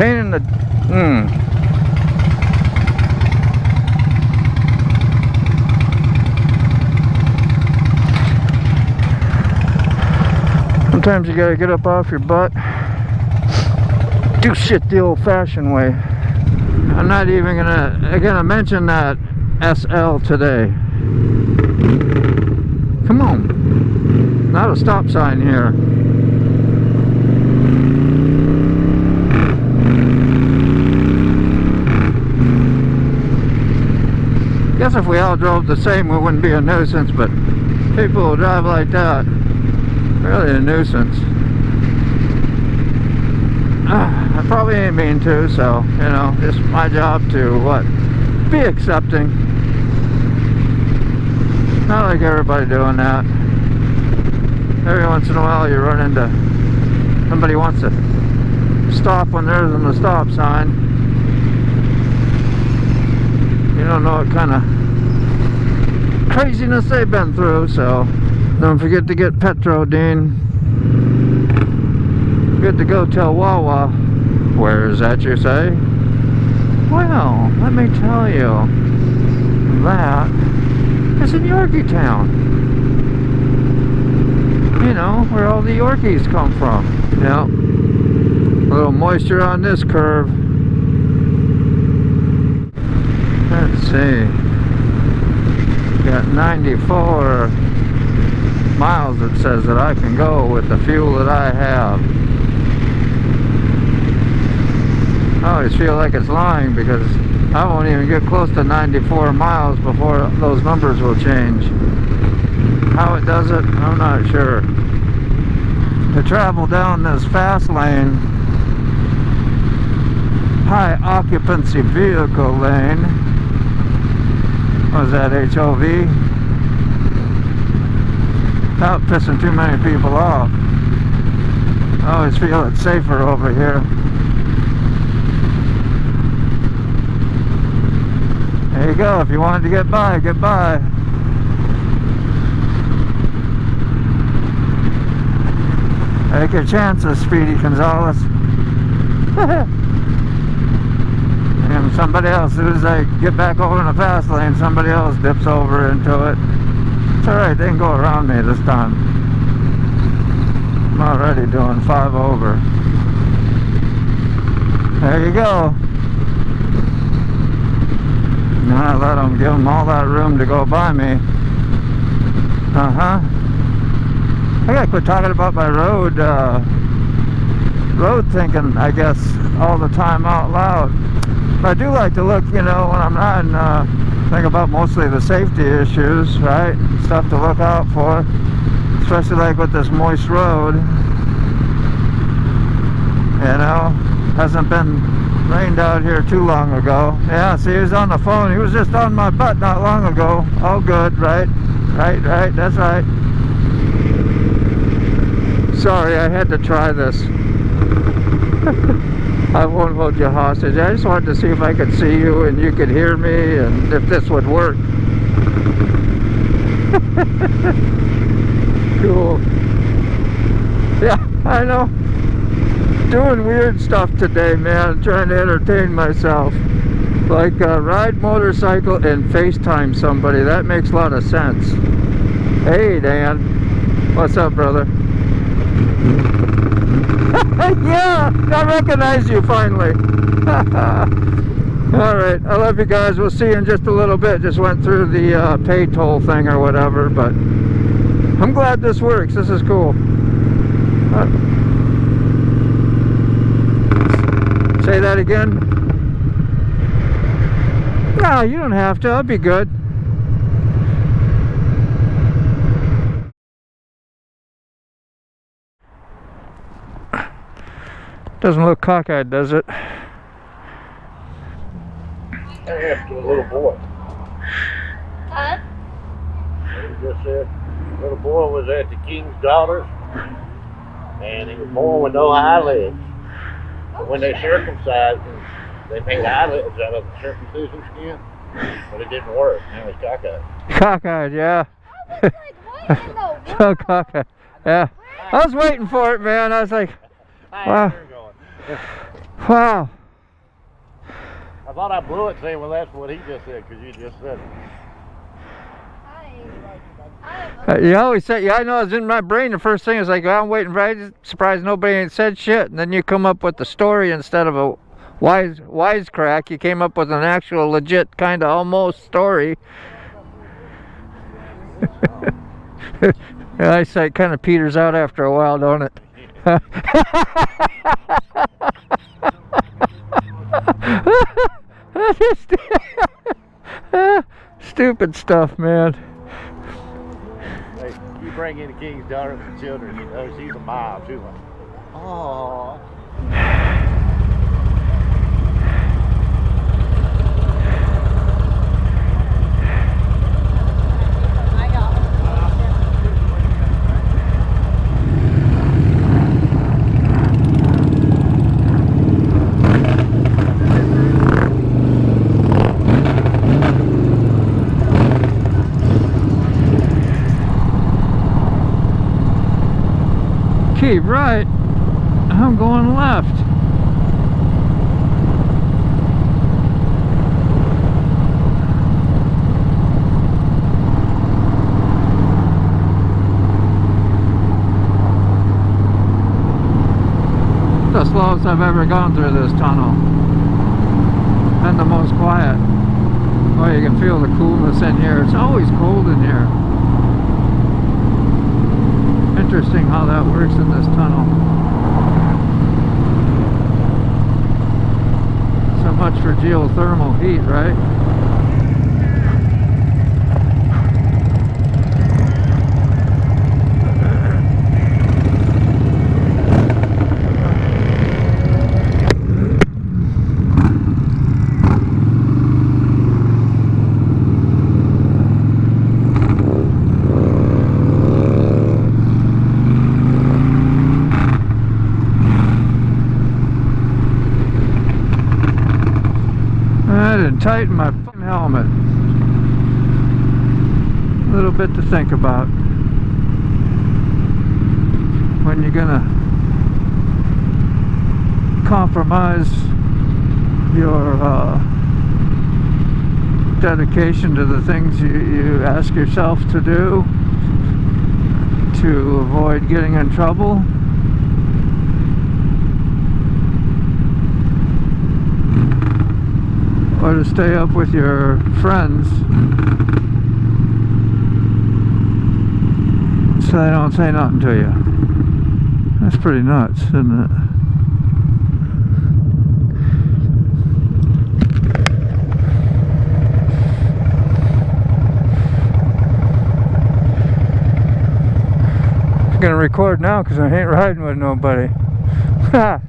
Pain in the... Sometimes you gotta get up off your butt, do shit the old-fashioned way. I'm not even gonna mention that SL today. Come on, not a stop sign here. Guess if we all drove the same, we wouldn't be a nuisance, but people who drive like that, really a nuisance. I probably ain't mean to, so, you know, it's my job to, what, be accepting. Not like everybody doing that. Every once in a while you run into somebody wants to stop when there isn't a stop sign. You don't know what kind of craziness they've been through, so don't forget to get Petrodine. Good to go tell Wawa. Where is that, you say? Well, let me tell you, that is in Yorkietown. You know, where all the Yorkies come from. Yep. A little moisture on this curve. Let's see. Got 94 miles, it says, that I can go with the fuel that I have. I always feel like it's lying because I won't even get close to 94 miles before those numbers will change. How it does it, I'm not sure. To travel down this fast lane, high occupancy vehicle lane, what is that, HOV? Without pissing too many people off. I always feel it's safer over here. There you go, if you wanted to get by, get by. Take your chances, Speedy Gonzalez. And somebody else, as soon as I get back over in the fast lane, somebody else dips over into it. It's alright, they can go around me this time. I'm already doing 5 over. There you go. Now I let them, give them all that room to go by me. I gotta quit talking about my road thinking, I guess, all the time out loud. But I do like to look, you know, when I'm riding, think about mostly the safety issues, right? Stuff to look out for, especially like with this moist road. You know, hasn't been rained out here too long ago. Yeah, see, he was on the phone. He was just on my butt not long ago. All good, right? Right, that's right. Sorry, I had to try this. I won't hold you hostage. I just wanted to see if I could see you and you could hear me and if this would work. Cool. Yeah, I know. Doing weird stuff today, man. Trying to entertain myself. Like ride motorcycle and FaceTime somebody. That makes a lot of sense. Hey, Dan. What's up, brother? Yeah, I recognize you finally. Alright, I love you guys. We'll see you in just a little bit. Just went through the pay toll thing or whatever, but I'm glad this works. This is cool. Say that again? No, you don't have to. I'll be good. Doesn't look cockeyed, does it? I asked a little boy. Huh? He just said, little boy was at the King's Daughters, and he was born with no eyelids. But when they circumcised him, they made eyelids out of the circumcision skin, but it didn't work. Now he's cockeyed. Cockeyed, yeah. I was like, what in the world? So cockeyed, yeah. I was waiting for it, man. I was like, wow. Wow. I thought I blew it saying, well, that's what he just said, because you just said it. You always say, yeah, I know, it's in my brain. The first thing is like, I'm waiting for, I'm surprised nobody ain't said shit. And then you come up with the story instead of a wisecrack. You came up with an actual legit kind of almost story. Your eyesight kind of peters out after a while, don't it? Stupid stuff, man. Hey, you bring in the king's daughter and the children, you know, she's a mile too much. Oh. Keep right. I'm going left. The slowest I've ever gone through this tunnel. And the most quiet. Oh, you can feel the coolness in here. It's always cold in here. Interesting how that works in this tunnel. So much for geothermal heat, right? I didn't tighten my fucking helmet. A little bit to think about. When you're gonna compromise your dedication to the things you ask yourself to do to avoid getting in trouble. Or to stay up with your friends so they don't say nothing to you. That's pretty nuts, isn't it? I'm gonna record now because I ain't riding with nobody. Ha!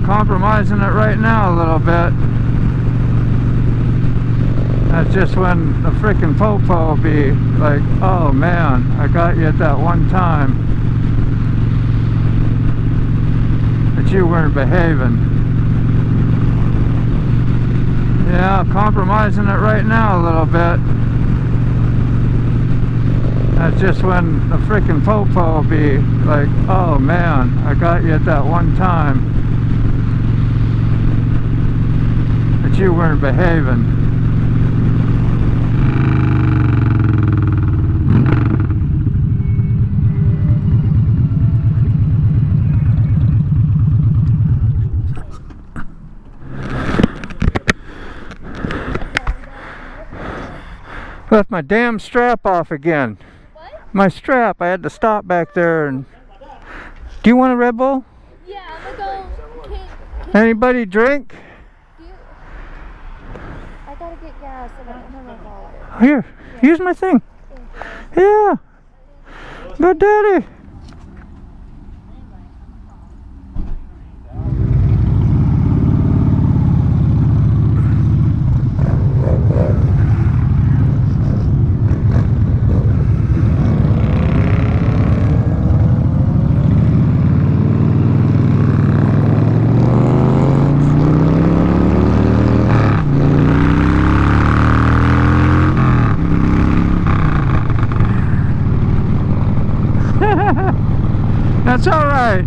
Compromising it right now a little bit. That's just when the frickin' popo will be like, oh man, I got you at that one time that you weren't behaving. Yeah, compromising it right now a little bit. That's just when the frickin' popo will be like, oh man, I got you at that one time that you weren't behaving. Left my damn strap off again. What? My strap, I had to stop back there and... Do you want a Red Bull? Yeah, I'm gonna go. Anybody drink? I gotta get gas and I don't have my wallet. Here, use my thing. Yeah. Good daddy. That's all right.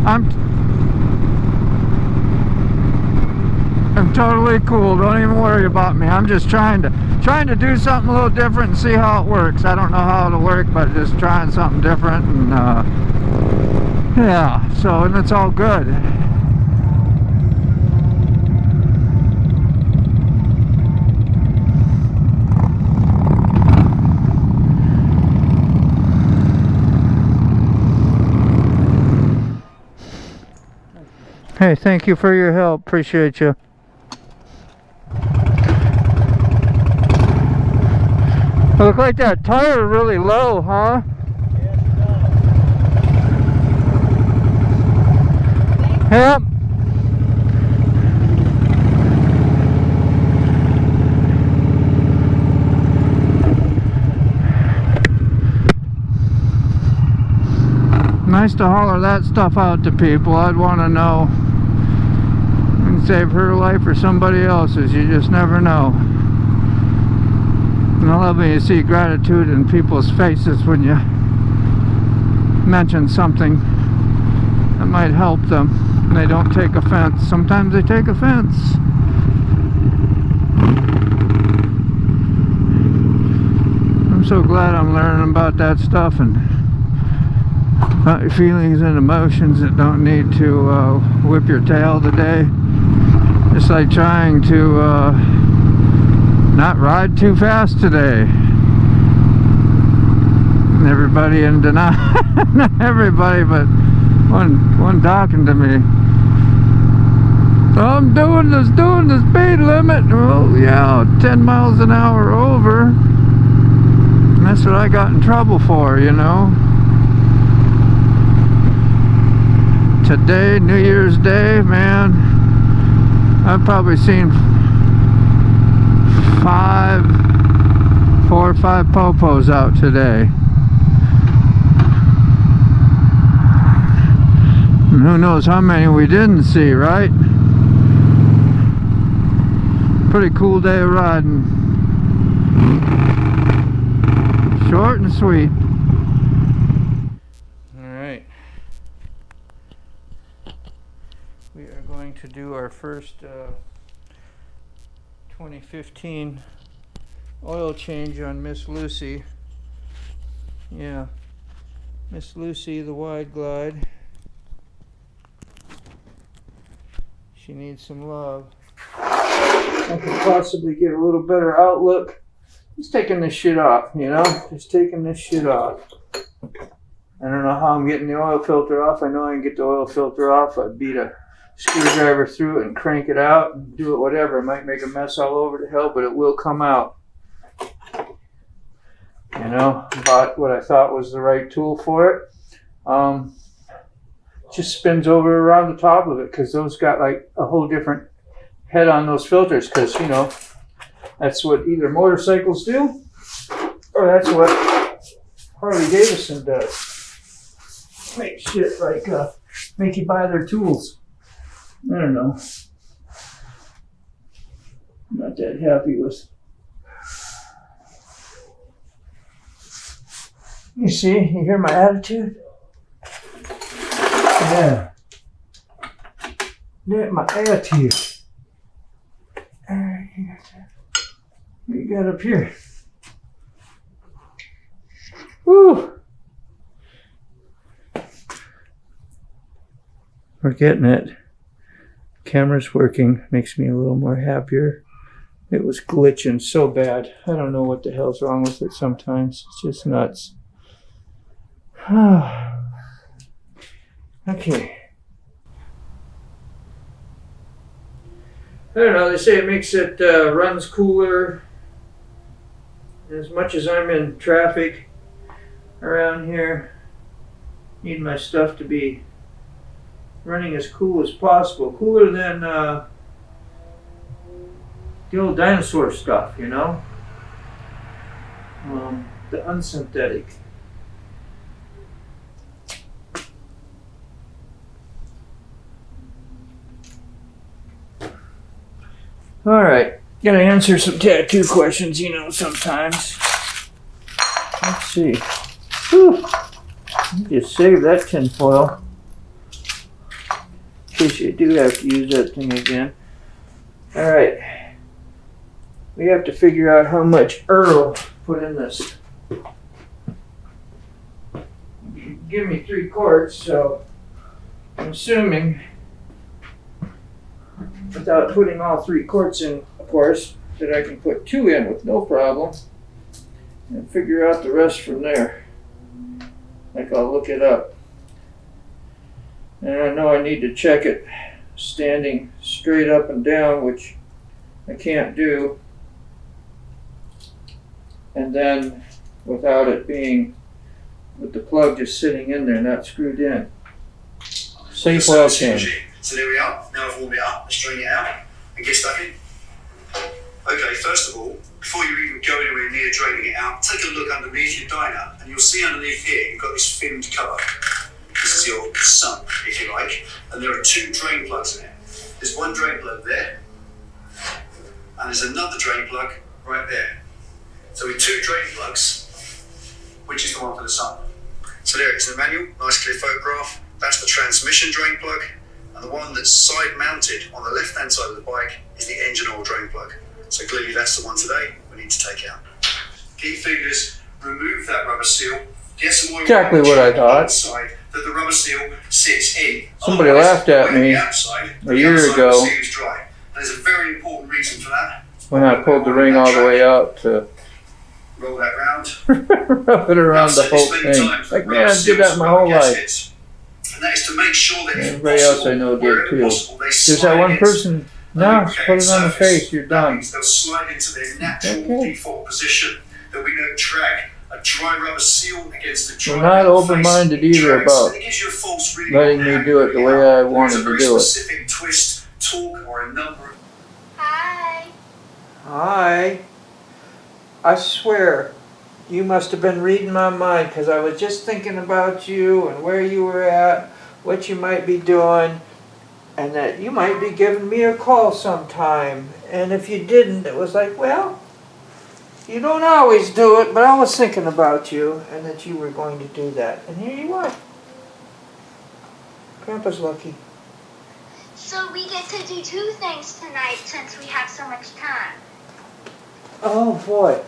I'm totally cool. Don't even worry about me. I'm just trying to do something a little different and see how it works. I don't know how it'll work, but just trying something different, and yeah. So, and it's all good. Hey, thank you for your help. Appreciate you. Look like that tire really low, huh? Yep. Nice to holler that stuff out to people. I'd want to know. You can save her life or somebody else's. You just never know. And I love when you see gratitude in people's faces when you mention something that might help them. And they don't take offense. Sometimes they take offense. I'm so glad I'm learning about that stuff and about your feelings and emotions that don't need to whip your tail today. Just like trying to not ride too fast today. And everybody in denial. Not everybody, but one talking to me. So I'm doing the speed limit. Well, yeah, 10 miles an hour over. And that's what I got in trouble for, you know. Today, New Year's Day, man, I've probably seen 4 or 5 popos out today. And who knows how many we didn't see, right? Pretty cool day of riding. Short and sweet. Alright. We are going to do our first 2015 oil change on Miss Loosey. Yeah, Miss Loosey, the Wide Glide. She needs some love. I could possibly get a little better outlook. Just taking this shit off, you know? Just taking this shit off. I don't know how I'm getting the oil filter off. I know I can get the oil filter off. I beat a screwdriver through it and crank it out and do it whatever. It might make a mess all over the hell, but it will come out. You know, bought what I thought was the right tool for it. Just spins over around the top of it because those got like a whole different head on those filters, because, you know, that's what either motorcycles do or that's what Harley Davidson does. Make shit like make you buy their tools. I don't know. I'm not that happy with. You see, you hear my attitude? Yeah. That's my attitude. Alright, what you got up here? Woo! We're getting it. Camera's working, makes me a little more happier. It was glitching so bad. I don't know what the hell's wrong with it sometimes. It's just nuts. Okay. I don't know, they say it makes it runs cooler. As much as I'm in traffic, around here. Need my stuff to be running as cool as possible. Cooler than the old dinosaur stuff, you know? The unsynthetic. Alright, gotta answer some tattoo questions, you know, sometimes. Let's see. Whew. Just save that tinfoil. In case you do have to use that thing again. Alright. We have to figure out how much Earl put in this. Give me 3 quarts, so I'm assuming, without putting all 3 quarts in, of course, that I can put 2 in with no problem and figure out the rest from there. Like, I'll look it up. And I know I need to check it standing straight up and down, which I can't do. And then without it being with the plug just sitting in there, not screwed in. Safe oil change. So there we are. Now I've warmed it up. Let's drain it out and get stuck in. Okay, first of all, before you even go anywhere near draining it out, take a look underneath your Dyna, and you'll see underneath here you've got this filmed cover. This is your sump, if you like, and there are 2 drain plugs in it. There's one drain plug there, and there's another drain plug right there. So with 2 drain plugs, which is the one for the sump? So there it is in the manual, nice clear photograph. That's the transmission drain plug, and the one that's side mounted on the left hand side of the bike is the engine oil drain plug. So clearly that's the one today we need to take out. Keep fingers, remove that rubber seal, get some oil Exactly what I thought. side that the rubber seal sits in. Somebody laughed at me a year ago dry. There's a very important reason for that. when I pulled the ring all the way out to roll that round. wrap it around the whole thing. Like, man, I did that my whole life. And that is to make sure that everybody else I know did too. There's that one person, no, put it on the face, you're done. They'll slide into their natural default position. There'll be no drag. A dry rubber seal against the dry. I'm not open-minded either about letting me do it the way I wanted to do it. Specific twist, torque, or a number. Hi. Hi. I swear, you must have been reading my mind, because I was just thinking about you and where you were at, what you might be doing, and that you might be giving me a call sometime. And if you didn't, it was like, well, you don't always do it, but I was thinking about you and that you were going to do that. And here you are. Grandpa's lucky. So we get to do 2 things tonight since we have so much time. Oh boy.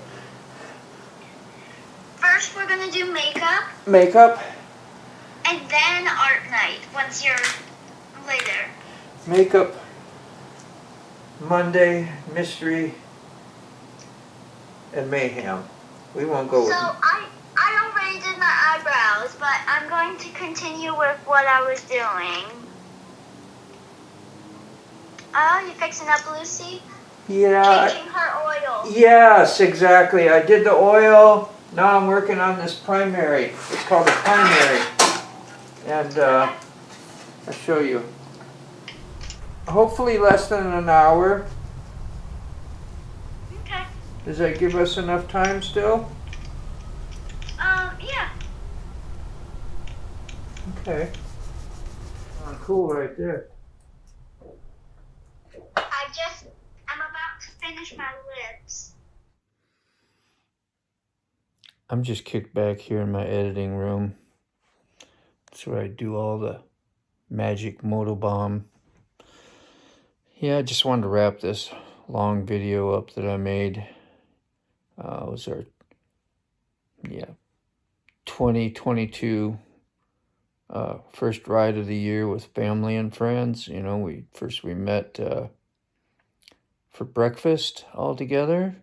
First, we're gonna do makeup, Makeup, and then art night once you're later. makeup, Monday, mystery, and mayhem. We won't go with So I already did my eyebrows, but I'm going to continue with what I was doing. Oh, you fixing up Lucy? Yeah. Changing her oil. Yes, exactly. I did the oil. Now I'm working on this primary. It's called a primary. And I'll show you. Hopefully less than an hour. Okay. Does that give us enough time still? Yeah. Okay. Oh, cool right there. I'm about to finish my lips. I'm just kicked back here in my editing room. That's where I do all the magic MotoBaum. Yeah, I just wanted to wrap this long video up that I made. It was our 2022 first ride of the year with family and friends. You know, we met for breakfast all together,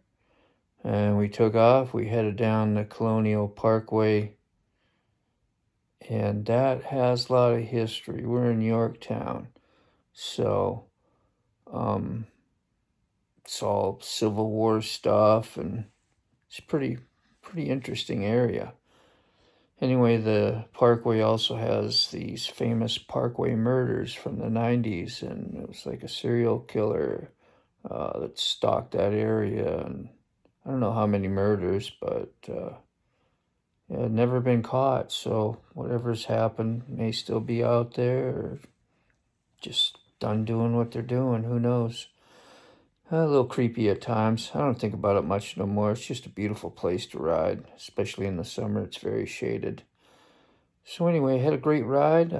and we took off. We headed down the Colonial Parkway, and that has a lot of history. We're in Yorktown, so it's all Civil War stuff, and it's pretty interesting area. Anyway, the Parkway also has these famous Parkway murders from the 90s, and it was like a serial killer that stalked that area, and I don't know how many murders, but it had never been caught, so whatever's happened may still be out there, or just done doing what they're doing, who knows. A little creepy at times. I don't think about it much no more. It's just a beautiful place to ride, especially in the summer. It's very shaded. So anyway, had a great ride.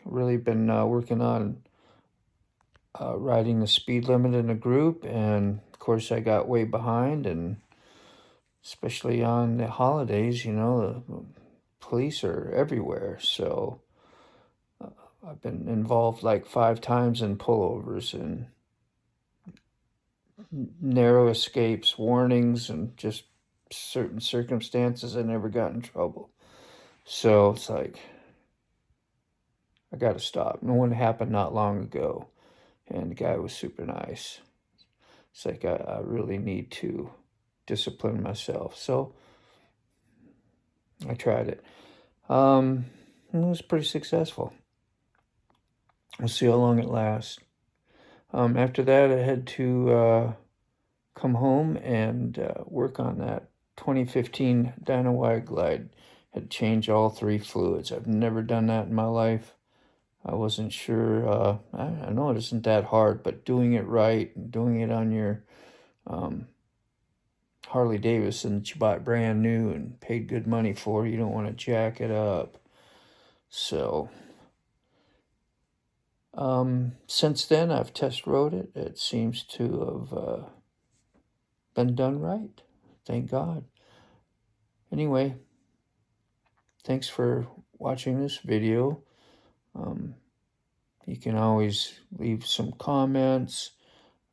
Really been working on riding the speed limit in a group, and of course I got way behind, and especially on the holidays, you know, the police are everywhere. So I've been involved like 5 times in pullovers and narrow escapes, warnings, and just certain circumstances. I never got in trouble. So it's like, I got to stop. And one happened not long ago, and the guy was super nice. It's like, I really need to discipline myself. So I tried it. It was pretty successful. We'll see how long it lasts. After that, I had to come home and work on that 2015 Dyna Wide Glide. Had to change all 3 fluids. I've never done that in my life. I wasn't sure. I know it isn't that hard, but doing it right and doing it on your Harley Davidson that you bought brand new and paid good money for, you don't want to jack it up. So since then, I've test rode it. It seems to have been done right. Thank God. Anyway, thanks for watching this video. You can always leave some comments.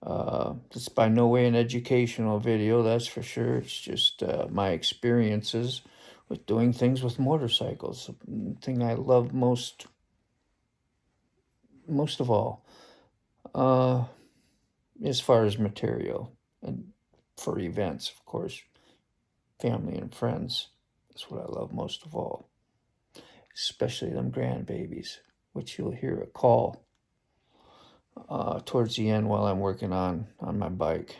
It's by no way an educational video, that's for sure. It's just my experiences with doing things with motorcycles. The thing I love most of all, as far as material and for events, of course, family and friends. That's what I love most of all, especially them grandbabies, which you'll hear a call towards the end while I'm working on my bike.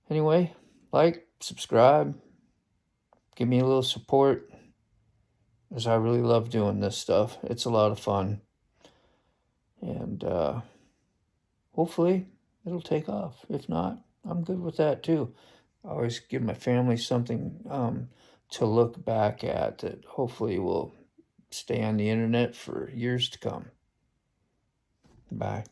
Anyway, like, subscribe, give me a little support, because I really love doing this stuff. It's a lot of fun, and hopefully it'll take off. If not, I'm good with that too. I always give my family something to look back at that hopefully will stay on the internet for years to come. Bye.